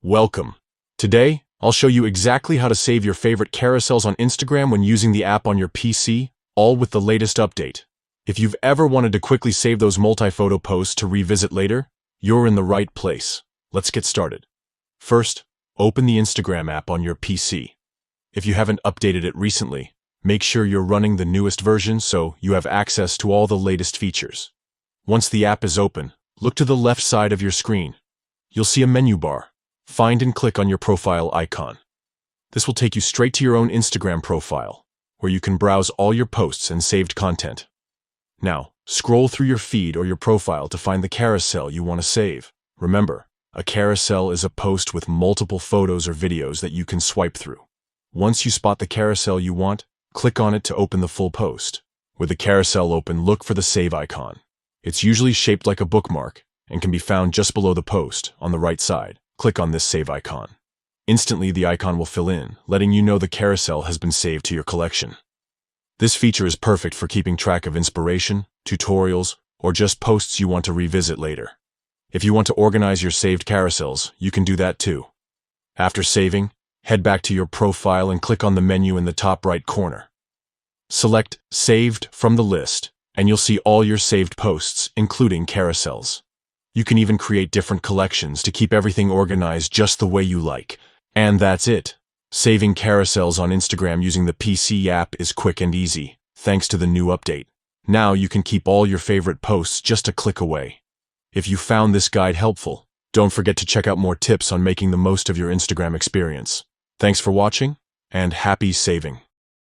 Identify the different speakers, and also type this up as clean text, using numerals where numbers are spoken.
Speaker 1: Welcome. Today, I'll show you exactly how to save your favorite carousels on Instagram when using the app on your PC, all with the latest update. If you've ever wanted to quickly save those multi-photo posts to revisit later, you're in the right place. Let's get started. First, open the Instagram app on your PC. If you haven't updated it recently, make sure you're running the newest version so you have access to all the latest features. Once the app is open, look to the left side of your screen. You'll see a menu bar. Find and click on your profile icon. This will take you straight to your own Instagram profile, where you can browse all your posts and saved content. Now, scroll through your feed or your profile to find the carousel you want to save. Remember, a carousel is a post with multiple photos or videos that you can swipe through. Once you spot the carousel you want, click on it to open the full post. With the carousel open, look for the save icon. It's usually shaped like a bookmark and can be found just below the post on the right side. Click on this save icon. Instantly, the icon will fill in, letting you know the carousel has been saved to your collection. This feature is perfect for keeping track of inspiration, tutorials, or just posts you want to revisit later. If you want to organize your saved carousels, you can do that too. After saving, head back to your profile and click on the menu in the top right corner. Select Saved from the list, and you'll see all your saved posts, including carousels. You can even create different collections to keep everything organized just the way you like. And that's it. Saving carousels on Instagram using the PC app is quick and easy, thanks to the new update. Now you can keep all your favorite posts just a click away. If you found this guide helpful, don't forget to check out more tips on making the most of your Instagram experience. Thanks for watching, and happy saving.